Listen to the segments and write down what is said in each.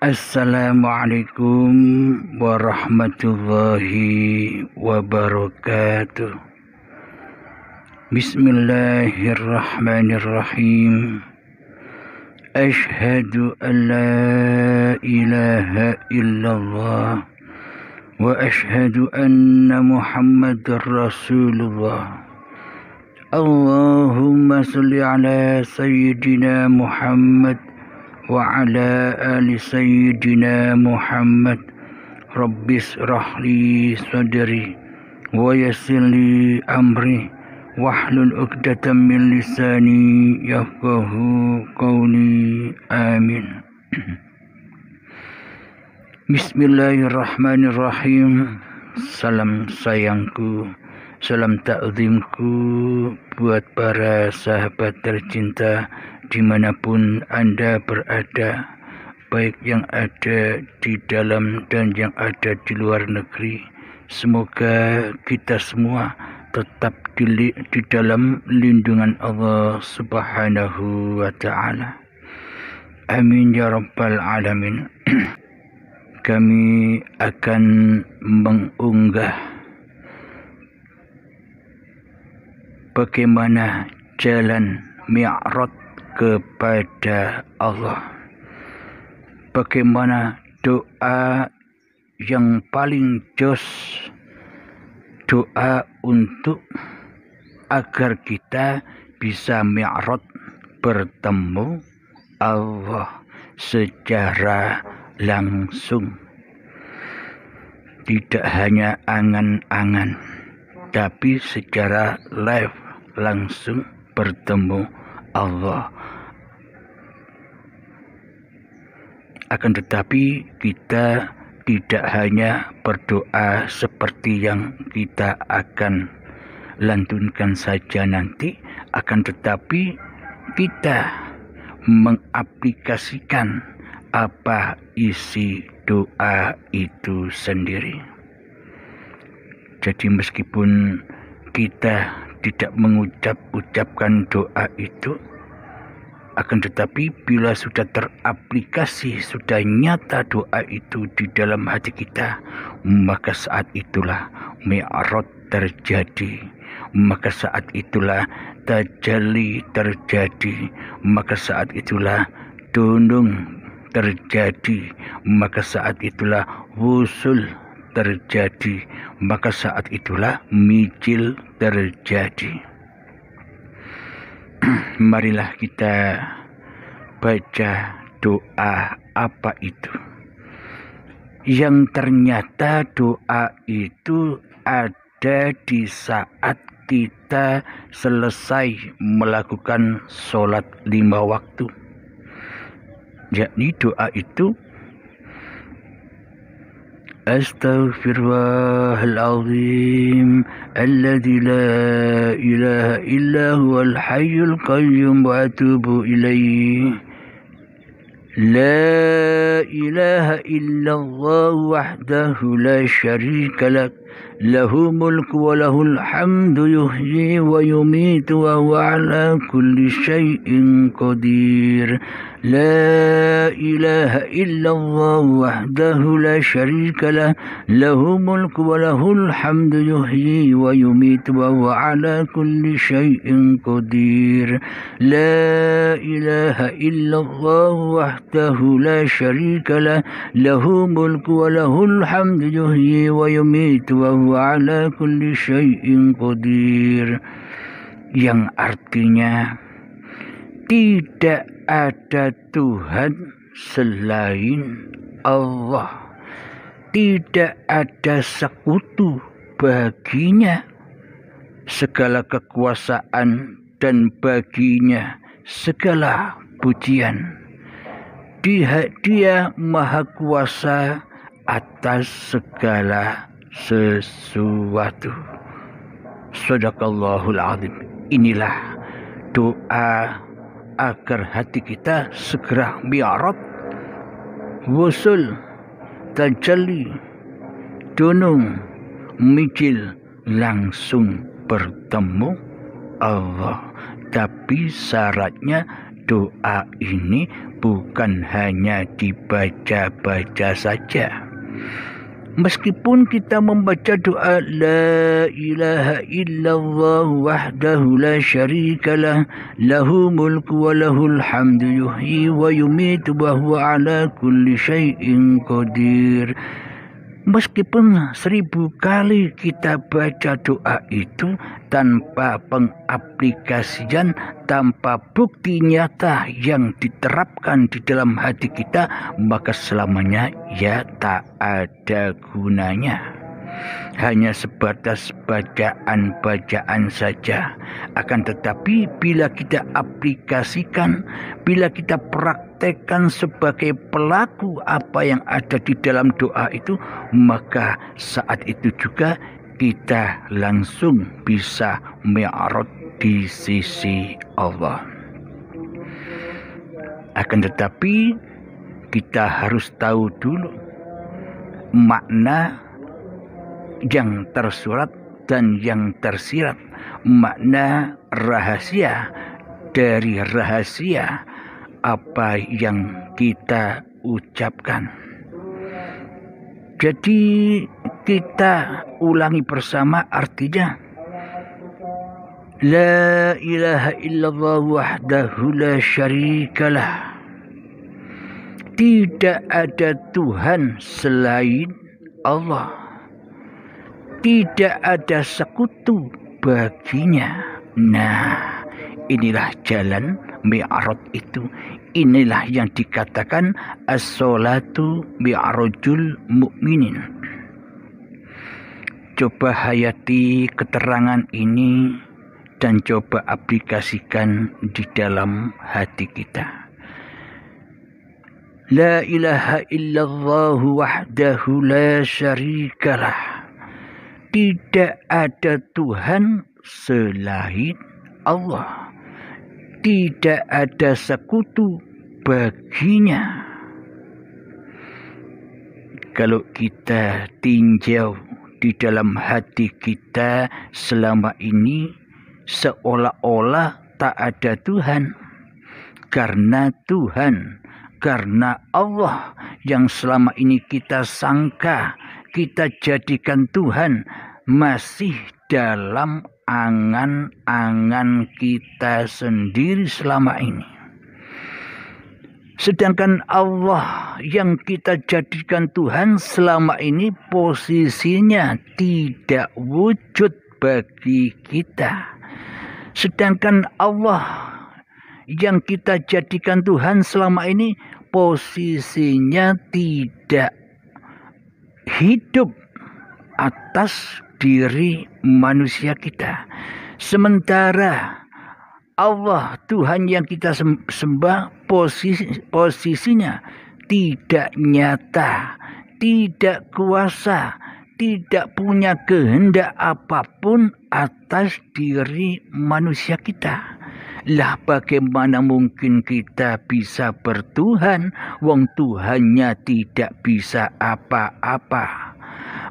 Assalamualaikum warahmatullahi wabarakatuh. Bismillahirrahmanirrahim. Ashhadu an la ilaha illallah wa ashhadu anna Muhammadar Rasulullah. Allahumma salli ala sayyidina Muhammad wa ala ali sayyidina Muhammad. Rabbis rahli sadri wa yassirli amri wahlul 'uqdatam min lisani yafqahu qawli. Amin. Bismillahirrahmanirrahim. Salam sayangku, salam takzimku buat para sahabat tercinta dimanapun Anda berada, baik yang ada di dalam dan yang ada di luar negeri. Semoga kita semua tetap di dalam lindungan Allah Subhanahu wa Ta'ala. Amin ya rabbal alamin. Kami akan mengunggah bagaimana jalan mi'raj kepada Allah, bagaimana doa yang paling jos, doa untuk agar kita bisa mi'raj, bertemu Allah secara langsung, tidak hanya angan-angan, tapi secara live, langsung bertemu Allah. Akan tetapi kita tidak hanya berdoa seperti yang kita akan lantunkan saja nanti, akan tetapi kita mengaplikasikan apa isi doa itu sendiri. Jadi meskipun kita tidak mengucapkan doa itu, akan tetapi bila sudah teraplikasi, sudah nyata doa itu di dalam hati kita, maka saat itulah mi'raj terjadi, maka saat itulah tajalli terjadi, maka saat itulah tunung terjadi, maka saat itulah wusul terjadi, maka saat itulah mijil terjadi. Marilah kita baca doa apa itu, yang ternyata doa itu ada di saat kita selesai melakukan sholat 5 waktu. Yakni doa itu Astaghfirullahaladzim alladzi la ilaha illa huwal hayyul qayyum wa atubu ilaih. La ilaha illallah wahdahu la syarika lah, lahu mulku wa lahul hamdu yuhyi wa yumitu wa huwa ala kulli syai'in qadir. La ilaha illallah wahdahu la syarika lah, lahu mulku wa lahul hamdu yuhyi wa yumitu wa huwa ala kulli syai'in qadir. La ilaha illallah wahdahu la syarika lah, lahu mulku wa lahul hamdu yuhyi wa yumitu wa huwa ala kulli syai'in qadir. Yang artinya tidak ada Tuhan selain Allah, tidak ada sekutu baginya, segala kekuasaan dan baginya segala pujian. Dia maha kuasa atas segala sesuatu. Shadaqallahul azim. Inilah doa agar hati kita segera mi'raj, wusul, tajalli, dunung, mijil, langsung bertemu Allah. Tapi syaratnya doa ini bukan hanya dibaca-baca saja. Meskipun kita membaca doa La ilaha illallah wahdahu la syarikalah lahu mulku wa lahul hamdu yuhyi wa yumitu wa huwa ala kulli syai'in qadir. Meskipun 1000 kali kita baca doa itu tanpa pengaplikasian, tanpa bukti nyata yang diterapkan di dalam hati kita, maka selamanya ya tak ada gunanya. Hanya sebatas bacaan-bacaan saja. Akan tetapi bila kita aplikasikan, bila kita praktekkan sebagai pelaku apa yang ada di dalam doa itu, maka saat itu juga kita langsung bisa mi'raj di sisi Allah. Akan tetapi kita harus tahu dulu makna yang tersurat dan yang tersirat, makna rahasia dari rahasia apa yang kita ucapkan. Jadi kita ulangi bersama artinya. La ilaha illallah wahdahu la syarikalah. Tidak ada Tuhan selain Allah. Tidak ada sekutu baginya. Nah, inilah jalan mi'raj itu. Inilah yang dikatakan as-sholatu mi'rajul mu'minin. Coba hayati keterangan ini dan coba aplikasikan di dalam hati kita. La ilaha illallah wahdahu la syarikalah. Tidak ada Tuhan selain Allah. Tidak ada sekutu baginya. Kalau kita tinjau di dalam hati kita selama ini, seolah-olah tak ada Tuhan. Karena Tuhan, karena Allah yang selama ini kita sangka, kita jadikan Tuhan, masih dalam angan-angan kita sendiri selama ini. Sedangkan Allah yang kita jadikan Tuhan selama ini posisinya tidak wujud bagi kita. Sedangkan Allah yang kita jadikan Tuhan selama ini posisinya tidak hidup atas diri manusia kita. Sementara Allah Tuhan yang kita sembah posisinya tidak nyata, tidak kuasa, tidak punya kehendak apapun atas diri manusia kita. Lah bagaimana mungkin kita bisa bertuhan, wong Tuhannya tidak bisa apa-apa.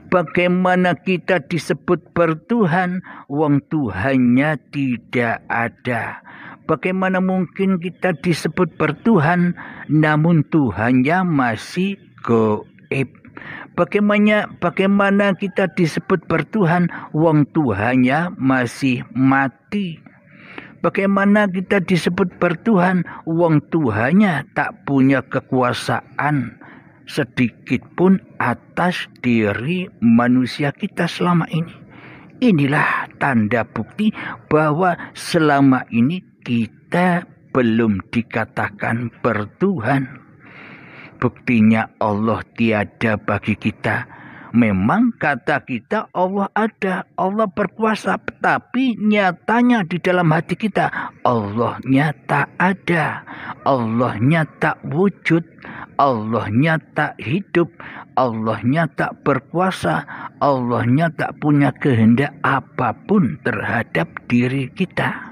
Bagaimana kita disebut bertuhan, wong Tuhannya tidak ada. Bagaimana mungkin kita disebut bertuhan, namun Tuhannya masih gaib. Bagaimana kita disebut bertuhan, wong Tuhannya masih mati. Bagaimana kita disebut bertuhan, wong Tuhannya tak punya kekuasaan sedikit pun atas diri manusia kita selama ini. Inilah tanda bukti bahwa selama ini kita belum dikatakan bertuhan. Buktinya Allah tiada bagi kita. Memang kata kita Allah ada, Allah berkuasa, tapi nyatanya di dalam hati kita Allahnya tak ada, Allahnya tak wujud, Allahnya tak hidup, Allahnya tak berkuasa, Allahnya tak punya kehendak apapun terhadap diri kita.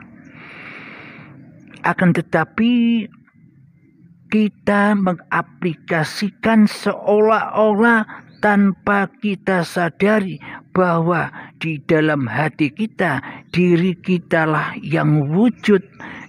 Akan tetapi kita mengaplikasikan seolah-olah tanpa kita sadari bahwa di dalam hati kita, diri kitalah yang wujud,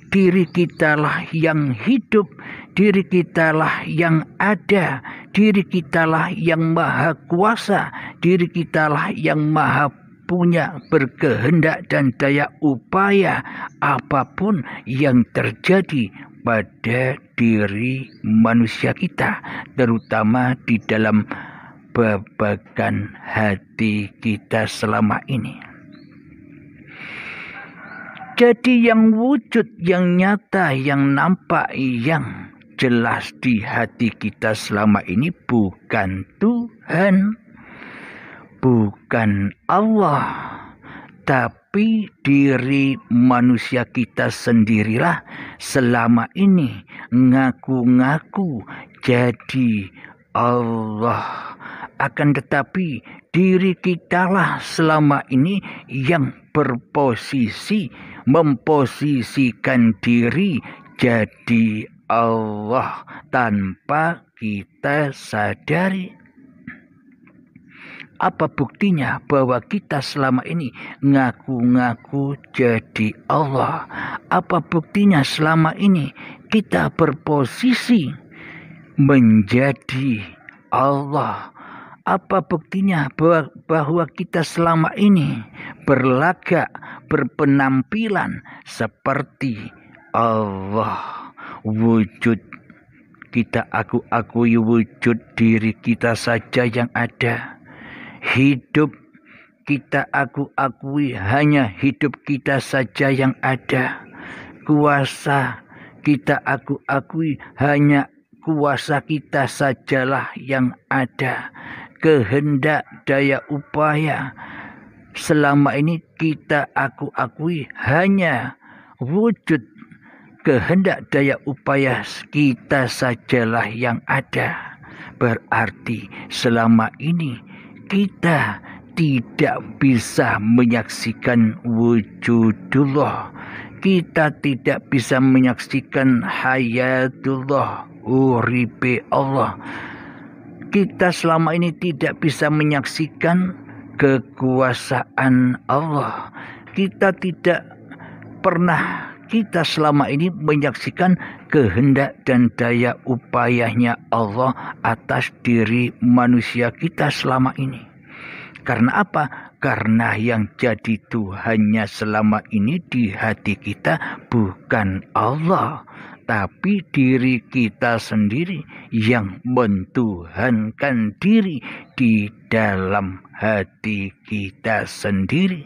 diri kitalah yang hidup, diri kitalah yang ada, diri kitalah yang maha kuasa, diri kitalah yang maha punya berkehendak dan daya upaya apapun yang terjadi pada diri manusia kita, terutama di dalam babagan hati kita selama ini. Jadi yang wujud, yang nyata, yang nampak, yang jelas di hati kita selama ini bukan Tuhan, bukan Allah, tapi diri manusia kita sendirilah selama ini ngaku-ngaku jadi Allah. Akan tetapi diri kitalah selama ini yang berposisi, memposisikan diri jadi Allah tanpa kita sadari. Apa buktinya bahwa kita selama ini ngaku-ngaku jadi Allah? Apa buktinya selama ini kita berposisi menjadi Allah? Apa buktinya bahwa kita selama ini berlagak, berpenampilan seperti Allah? Wujud kita akui wujud diri kita saja yang ada. Hidup kita akui hanya hidup kita saja yang ada. Kuasa kita akui hanya kuasa kita sajalah yang ada. Kehendak daya upaya selama ini kita akui hanya wujud kehendak daya upaya kita sajalah yang ada. Berarti selama ini kita tidak bisa menyaksikan wujudullah. Kita tidak bisa menyaksikan hayatullah, uripe Allah. Kita selama ini tidak bisa menyaksikan kekuasaan Allah. Kita selama ini menyaksikan kehendak dan daya upayanya Allah atas diri manusia kita selama ini. Karena apa? Karena yang jadi Tuhannya selama ini di hati kita bukan Allah, tapi diri kita sendiri yang mentuhankan diri di dalam hati kita sendiri.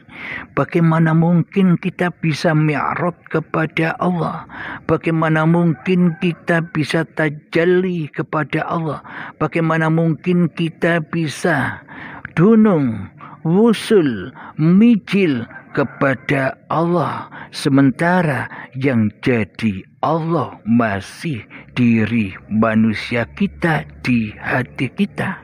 Bagaimana mungkin kita bisa mi'raj kepada Allah? Bagaimana mungkin kita bisa tajalli kepada Allah? Bagaimana mungkin kita bisa dunung, wusul, mijil kepada Allah, sementara yang jadi Allah masih diri manusia kita di hati kita.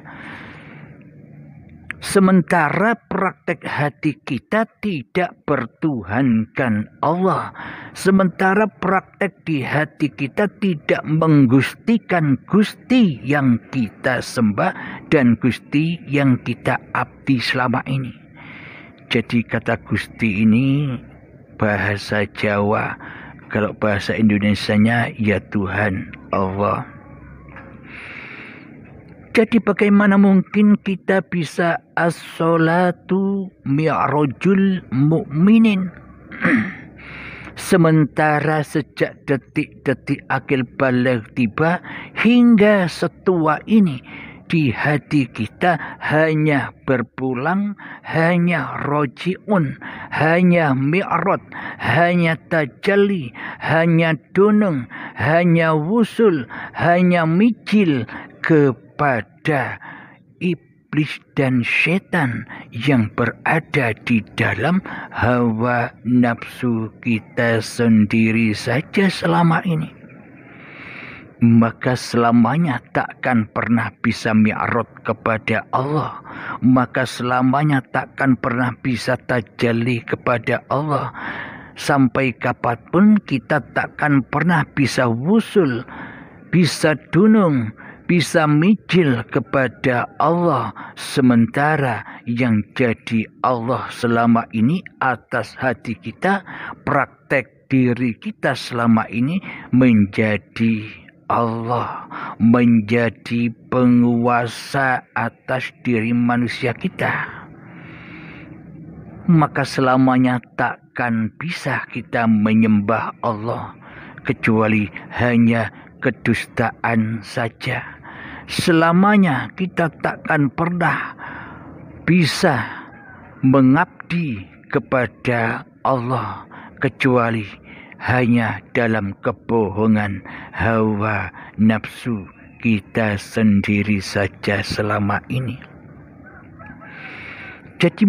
Sementara praktek hati kita tidak bertuhankan Allah. Sementara praktek di hati kita tidak menggustikan Gusti yang kita sembah dan Gusti yang kita abdi selama ini. Jadi kata Gusti ini bahasa Jawa. Kalau bahasa Indonesianya ya Tuhan Allah. Jadi bagaimana mungkin kita bisa as-salatu mi'rajul mu'minin? Sementara sejak detik-detik akil baligh tiba hingga setua ini, di hati kita hanya berpulang, hanya roji'un, hanya mi'raj, hanya tajalli, hanya dunung, hanya wusul, hanya mijil kepada iblis dan setan yang berada di dalam hawa nafsu kita sendiri saja selama ini. Maka selamanya takkan pernah bisa mi'raj kepada Allah. Maka selamanya takkan pernah bisa tajalli kepada Allah. Sampai kapanpun kita takkan pernah bisa wusul, bisa dunung, bisa mijil kepada Allah. Sementara yang jadi Allah selama ini atas hati kita, praktek diri kita selama ini menjadi Allah, menjadi penguasa atas diri manusia kita, maka selamanya takkan bisa kita menyembah Allah kecuali hanya kedustaan saja. Selamanya kita takkan pernah bisa mengabdi kepada Allah kecuali hanya dalam kebohongan hawa nafsu kita sendiri saja selama ini. Jadi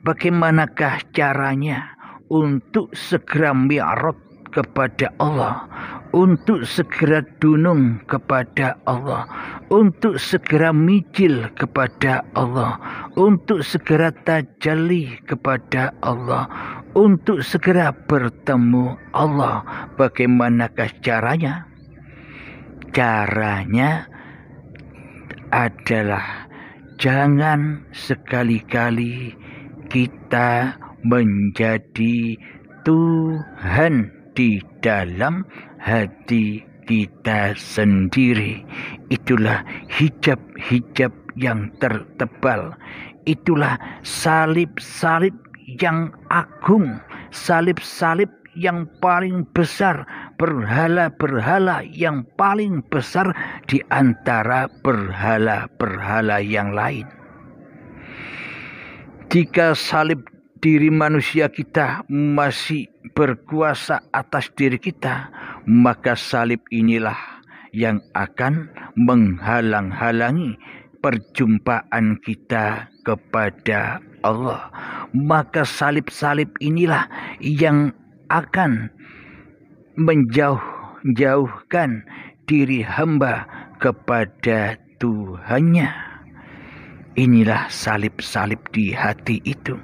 bagaimanakah caranya untuk segera mi'raj kepada Allah, untuk segera dunung kepada Allah, untuk segera mijil kepada Allah, untuk segera tajalli kepada Allah, untuk segera bertemu Allah? Bagaimanakah caranya? Caranya adalah jangan sekali-kali kita menjadi Tuhan di dalam hati kita sendiri. Itulah hijab-hijab yang tertebal. Itulah salib-salib yang agung, salib-salib yang paling besar, berhala-berhala yang paling besar di antara berhala-berhala yang lain. Jika salib diri manusia kita masih berkuasa atas diri kita, maka salib inilah yang akan menghalang-halangi perjumpaan kita kepada Allah. Maka salib-salib inilah yang akan menjauhkan diri hamba kepada Tuhannya. Inilah salib-salib di hati itu.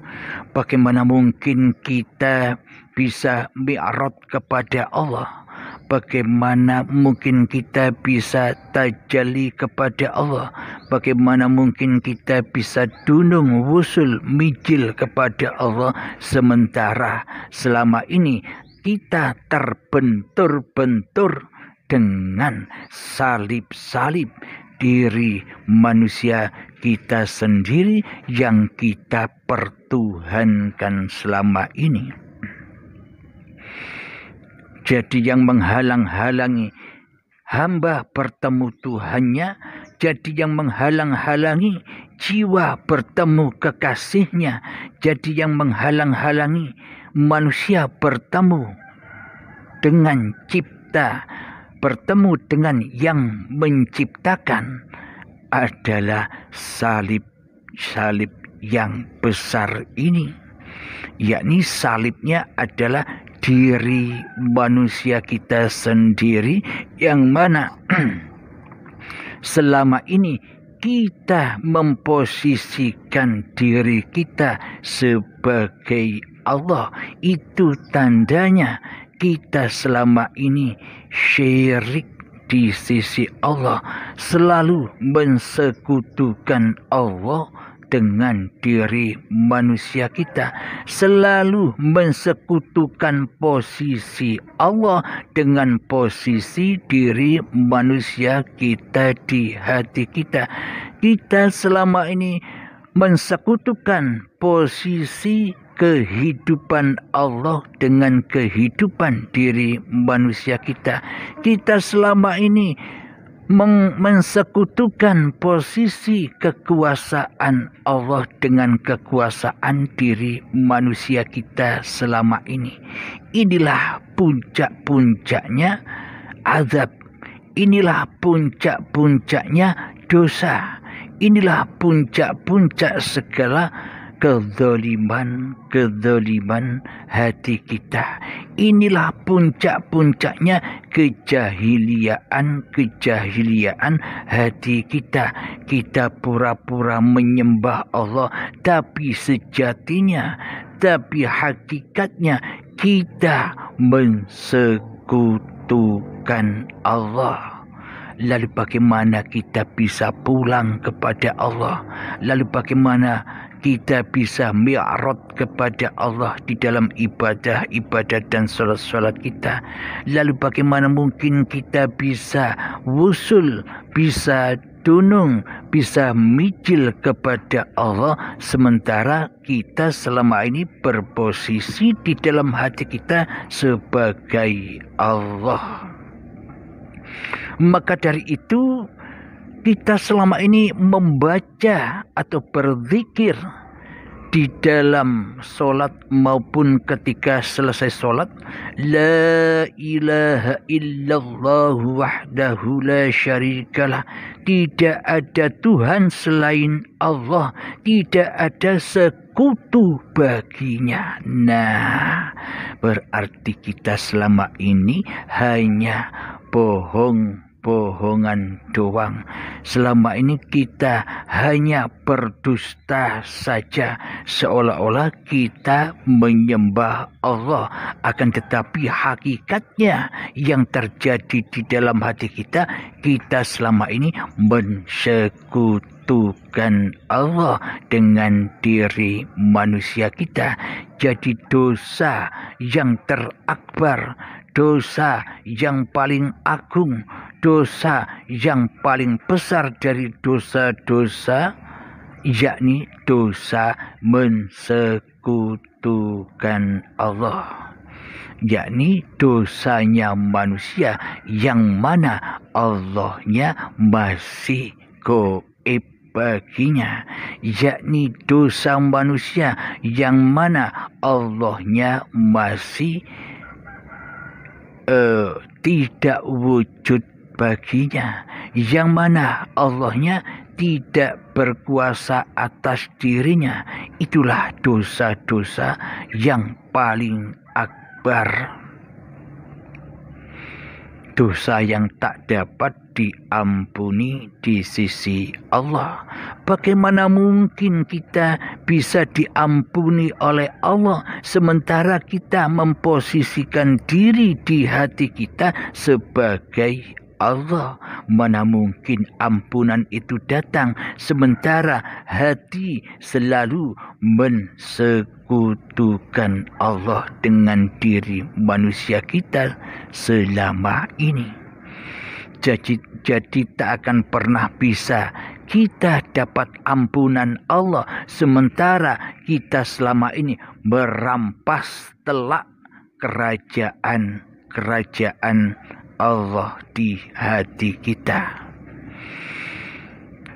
Bagaimana mungkin kita bisa mi'raj kepada Allah? Bagaimana mungkin kita bisa tajalli kepada Allah? Bagaimana mungkin kita bisa dunung, wusul, mijil kepada Allah, sementara selama ini kita terbentur-bentur dengan salib-salib diri manusia kita sendiri yang kita pertuhankan selama ini. Jadi yang menghalang-halangi hamba bertemu Tuhannya, jadi yang menghalang-halangi jiwa bertemu kekasihnya, jadi yang menghalang-halangi manusia bertemu dengan cipta, bertemu dengan yang menciptakan, adalah salib-salib yang besar ini. Yakni salibnya adalah diri manusia kita sendiri, yang mana selama ini kita memposisikan diri kita sebagai Allah. Itu tandanya kita selama ini syirik di sisi Allah, selalu mensekutukan Allah dengan diri manusia kita, selalu mensekutukan posisi Allah dengan posisi diri manusia kita di hati kita. Kita selama ini mensekutukan posisi kehidupan Allah dengan kehidupan diri manusia kita. Kita selama ini mensekutukan posisi kekuasaan Allah dengan kekuasaan diri manusia kita selama ini. Inilah puncak-puncaknya azab. Inilah puncak-puncaknya dosa. Inilah puncak-puncak segala kezaliman hati kita. Inilah puncak-puncaknya kejahiliaan hati kita. Kita pura-pura menyembah Allah, tapi sejatinya, tapi hakikatnya kita mensekutukan Allah. Lalu bagaimana kita bisa pulang kepada Allah? Lalu bagaimana kita bisa mi'raj kepada Allah di dalam ibadah dan salat kita. Lalu bagaimana mungkin kita bisa wusul, bisa tunung, bisa mijil kepada Allah sementara kita selama ini berposisi di dalam hati kita sebagai Allah. Maka dari itu kita selama ini membaca atau berzikir di dalam solat maupun ketika selesai solat, la ilaha illallah wahdahu la syarikalah, tidak ada Tuhan selain Allah, tidak ada sekutu baginya. Nah, berarti kita selama ini hanya bohongan doang. Selama ini kita hanya berdusta saja, seolah-olah kita menyembah Allah, akan tetapi hakikatnya yang terjadi di dalam hati kita, kita selama ini mensekutukan Allah dengan diri manusia kita. Jadi dosa yang terakbar, dosa yang paling agung, dosa yang paling besar dari dosa-dosa, yakni dosa mensekutukan Allah, yakni dosanya manusia yang mana Allahnya masih gaib baginya, yakni dosa manusia yang mana Allahnya masih tidak wujud baginya, yang mana Allahnya tidak berkuasa atas dirinya. Itulah dosa-dosa yang paling akbar, dosa yang tak dapat diampuni di sisi Allah. Bagaimana mungkin kita bisa diampuni oleh Allah sementara kita memposisikan diri di hati kita sebagai Allah? Mana mungkin ampunan itu datang sementara hati selalu mensekutukan Allah dengan diri manusia kita selama ini. Jadi tak akan pernah bisa kita dapat ampunan Allah sementara kita selama ini merampas telak kerajaan Allah di hati kita.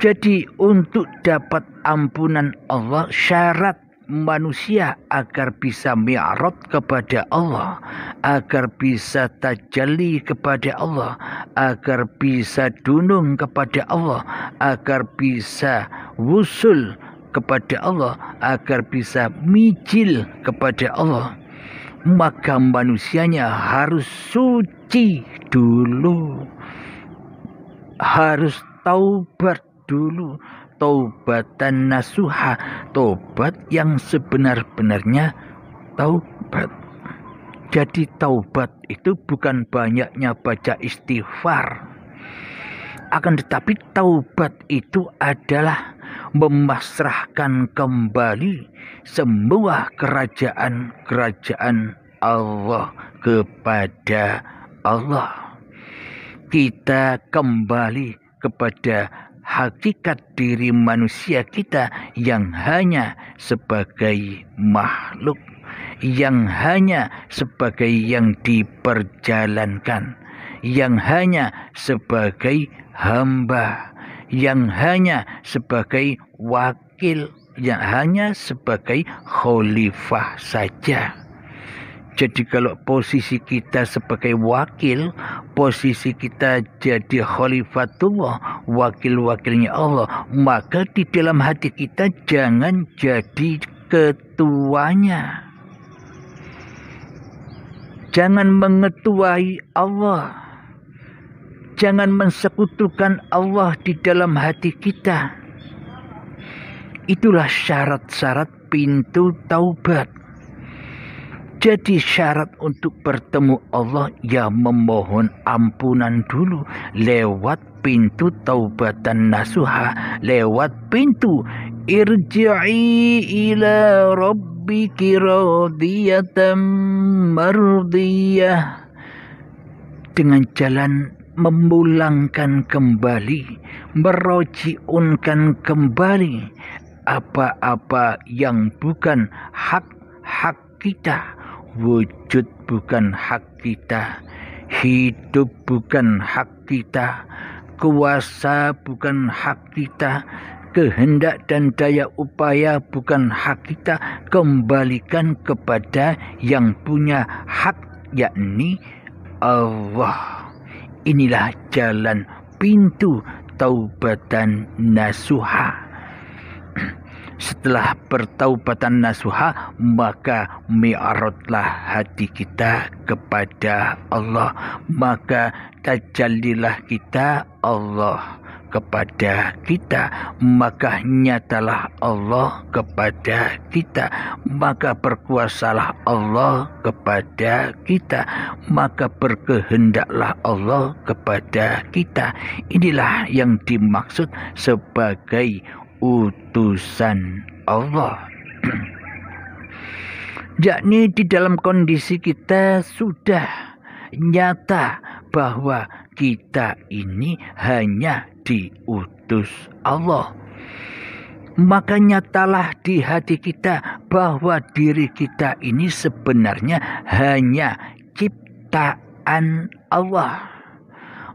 Jadi untuk dapat ampunan Allah, syarat manusia agar bisa mi'raj kepada Allah, agar bisa tajalli kepada Allah, agar bisa dunung kepada Allah, agar bisa wusul kepada Allah, agar bisa mijil kepada Allah, maka manusianya harus suci dulu, harus taubat dulu, taubatan nasuha, taubat yang sebenar-benarnya taubat. Jadi taubat itu bukan banyaknya baca istighfar, akan tetapi taubat itu adalah memasrahkan kembali semua kerajaan Allah kepada Allah. Kita kembali kepada hakikat diri manusia kita yang hanya sebagai makhluk, yang hanya sebagai yang diperjalankan, yang hanya sebagai hamba, yang hanya sebagai wakil, yang hanya sebagai khalifah saja. Jadi kalau posisi kita sebagai wakil, posisi kita jadi khalifatullah, wakil-wakilnya Allah, maka di dalam hati kita jangan jadi ketuanya. Jangan mengetuai Allah. Jangan mensekutukan Allah di dalam hati kita. Itulah syarat-syarat pintu taubat. Jadi syarat untuk bertemu Allah ya memohon ampunan dulu lewat pintu taubatan nasuha, lewat pintu irji'i ila rabbiki radiyatan mardiyah, dengan jalan memulangkan kembali, merojiunkan kembali apa-apa yang bukan hak kita. Wujud bukan hak kita, hidup bukan hak kita, kuasa bukan hak kita, kehendak dan daya upaya bukan hak kita. Kembalikan kepada yang punya hak, yakni Allah. Inilah jalan pintu taubatan nasuha. Setelah bertaubatan nasuha, maka mi'radlah hati kita kepada Allah, maka tajallilah kita Allah kepada kita, maka nyatalah Allah kepada kita, maka berkuasalah Allah kepada kita, maka berkehendaklah Allah kepada kita. Inilah yang dimaksud sebagai utusan Allah. Yakni di dalam kondisi kita sudah nyata bahwa kita ini hanya diutus Allah, maka nyatalah di hati kita bahwa diri kita ini sebenarnya hanya ciptaan Allah.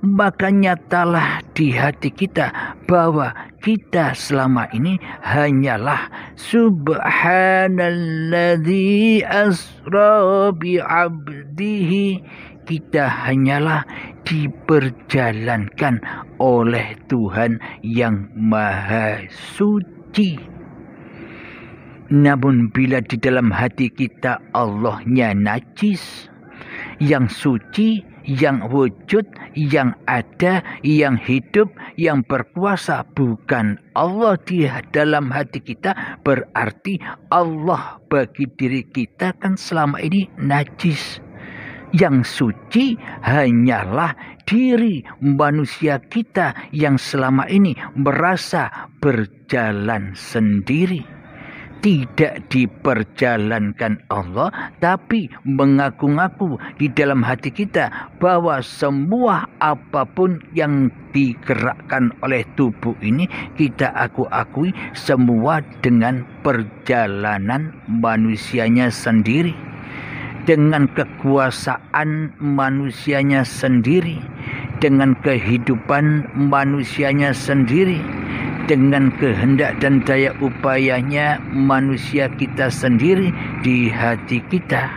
Maka nyatalah di hati kita bahwa kita selama ini hanyalah subhanalladzi asra bi'abdihi. Kita hanyalah diperjalankan oleh Tuhan yang Maha Suci. Namun bila di dalam hati kita Allahnya najis, yang suci, yang wujud, yang ada, yang hidup, yang berkuasa bukan Allah di dalam hati kita, berarti Allah bagi diri kita kan selama ini najis. Yang suci hanyalah diri manusia kita yang selama ini merasa berjalan sendiri, tidak diperjalankan Allah, tapi mengaku-ngaku di dalam hati kita bahwa semua apapun yang digerakkan oleh tubuh ini kita akui semua dengan perjalanan manusianya sendiri, dengan kekuasaan manusianya sendiri, dengan kehidupan manusianya sendiri, dengan kehendak dan daya upayanya manusia kita sendiri di hati kita.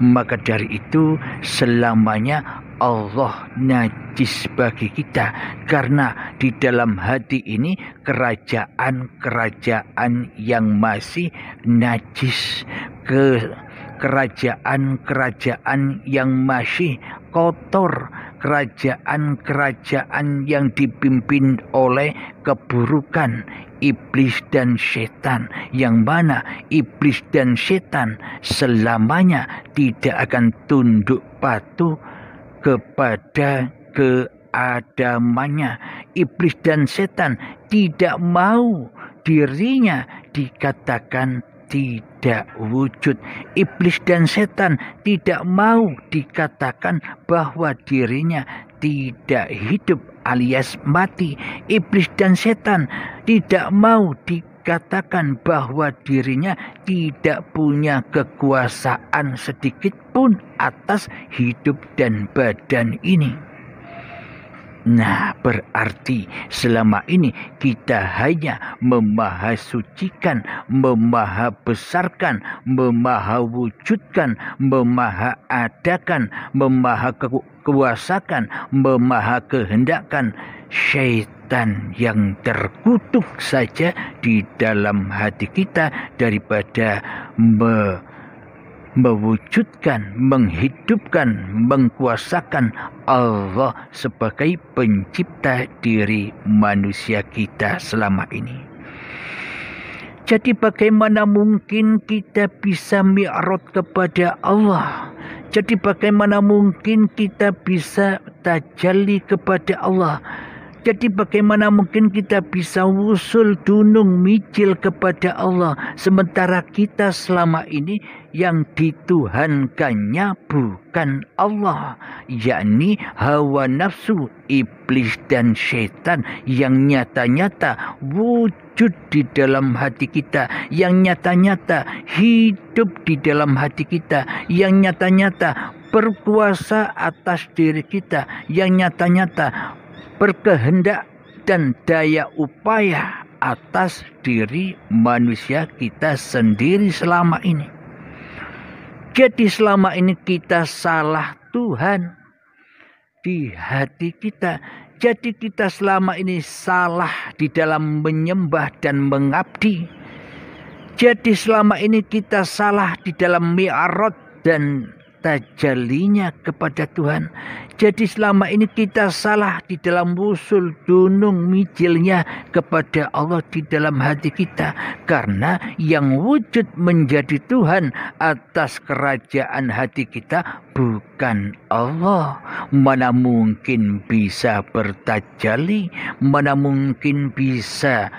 Maka dari itu selamanya Allah najis bagi kita, karena di dalam hati ini kerajaan-kerajaan yang masih najis, kerajaan-kerajaan yang masih kotor, kerajaan-kerajaan yang dipimpin oleh keburukan iblis dan setan, yang mana iblis dan setan selamanya tidak akan tunduk patuh kepada keadamannya. Iblis dan setan tidak mau dirinya dikatakan tidak wujud. Iblis dan setan tidak mau dikatakan bahwa dirinya tidak hidup alias mati. Iblis dan setan tidak mau dikatakan bahwa dirinya tidak punya kekuasaan sedikit pun atas hidup dan badan ini. Nah, berarti selama ini kita hanya memahasucikan, memahabesarkan, memahawujudkan, memahaadakan, memahakekuasakan, memahakehendakkan syaitan yang terkutuk saja di dalam hati kita daripada mewujudkan, menghidupkan, mengkuasakan Allah sebagai pencipta diri manusia kita selama ini. Jadi bagaimana mungkin kita bisa mi'rad kepada Allah? Jadi bagaimana mungkin kita bisa tajalli kepada Allah? Jadi bagaimana mungkin kita bisa wusul dunung mijil kepada Allah sementara kita selama ini yang dituhankannya bukan Allah, yakni hawa nafsu, iblis dan syaitan yang nyata-nyata wujud di dalam hati kita, yang nyata-nyata hidup di dalam hati kita, yang nyata-nyata berkuasa atas diri kita, yang nyata-nyata berkehendak dan daya upaya atas diri manusia kita sendiri selama ini. Jadi selama ini kita salah Tuhan di hati kita. Jadi kita selama ini salah di dalam menyembah dan mengabdi. Jadi selama ini kita salah di dalam mi'raj dan tajallinya kepada Tuhan. Jadi selama ini kita salah di dalam wusul dunung mijilnya kepada Allah di dalam hati kita. Karena yang wujud menjadi Tuhan atas kerajaan hati kita bukan Allah. Mana mungkin bisa bertajalli, mana mungkin bisa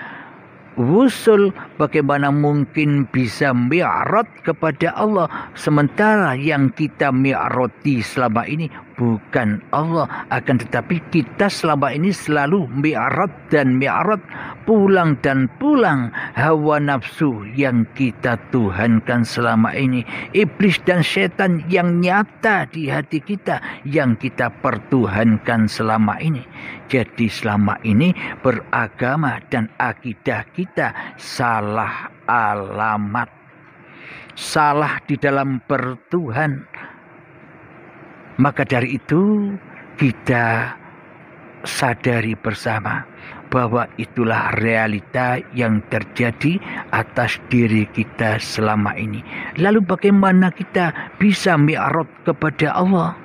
wusul, bagaimana mungkin bisa mi'raj kepada Allah sementara yang kita mi'rati selama ini bukan Allah, akan tetapi kita selama ini selalu mi'raj dan mi'raj, pulang dan pulang hawa nafsu yang kita tuhankan selama ini, iblis dan setan yang nyata di hati kita yang kita pertuhankan selama ini. Jadi selama ini beragama dan akidah kita salah alamat, salah di dalam bertuhan. Maka dari itu kita sadari bersama bahwa itulah realita yang terjadi atas diri kita selama ini. Lalu bagaimana kita bisa mi'raj kepada Allah,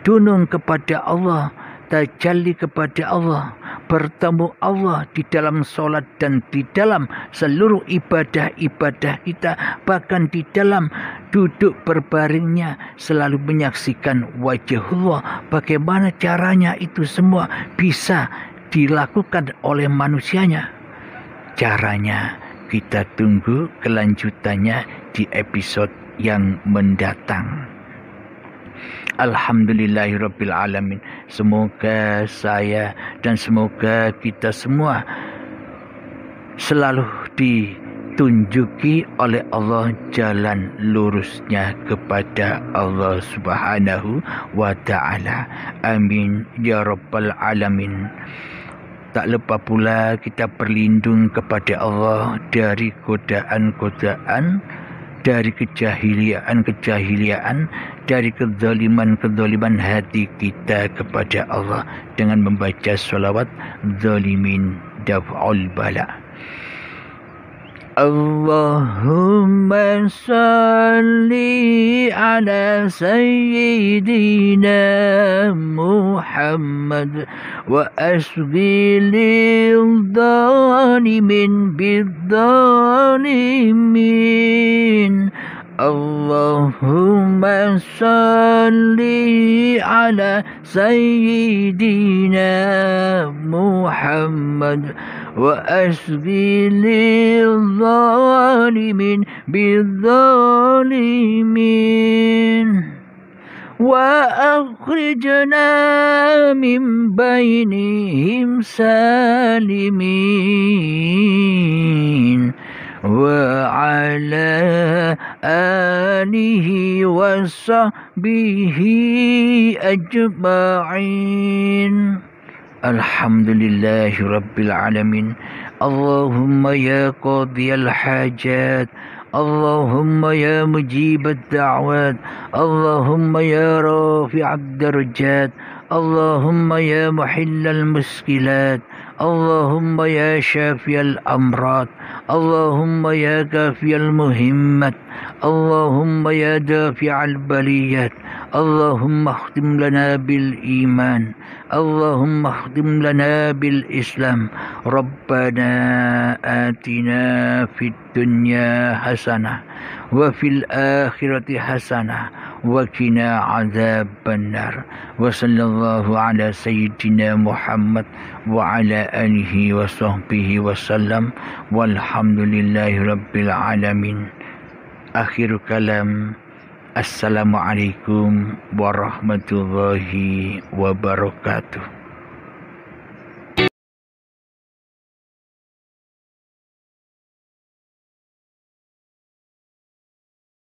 dunung kepada Allah, tajalli kepada Allah, bertemu Allah di dalam sholat dan di dalam seluruh ibadah-ibadah kita, bahkan di dalam duduk berbaringnya selalu menyaksikan wajah Allah. Bagaimana caranya itu semua bisa dilakukan oleh manusianya? Caranya kita tunggu kelanjutannya di episode yang mendatang. Alhamdulillahirabbil alamin. Semoga saya dan semoga kita semua selalu ditunjuki oleh Allah jalan lurusnya kepada Allah Subhanahu wa ta'ala. Amin ya rabbal alamin. Tak lupa pula kita berlindung kepada Allah dari godaan-godaan, dari kejahiliaan, dari kezaliman hati kita kepada Allah dengan membaca sholawat zalimin daf'ul bala. Allahumma salli ala sayyidina Muhammad wa asghil dhalimin bidzalimin. Allahumma salli ala sayyidina Muhammad wa asghilil zalimin bidzalimin wa akhrijna min bainihim salimin wa ala alihi wa sahbihi ajma'in. Alhamdulillahi rabbil alamin. Allahumma ya qadiyal hajat, Allahumma ya mujibad da'wat, Allahumma ya rafi'ad darajat, Allahumma ya muhillal muskilat, Allahumma ya syafiyal amrat, Allahumma ya kafiyal muhimmat, Allahumma ya dafi'al baliyat, Allahumma akhtim lana bil iman, Allahumma akhtim lana bil islam. Rabbana atina fid dunya hasanah wa fil akhirati hasanah وقنا عذاب النار وصلى الله على سيدنا محمد وعلى آله وصحبه وسلم والحمد لله رب العالمين. Akhir kalam, assalamualaikum warahmatullahi wabarakatuh.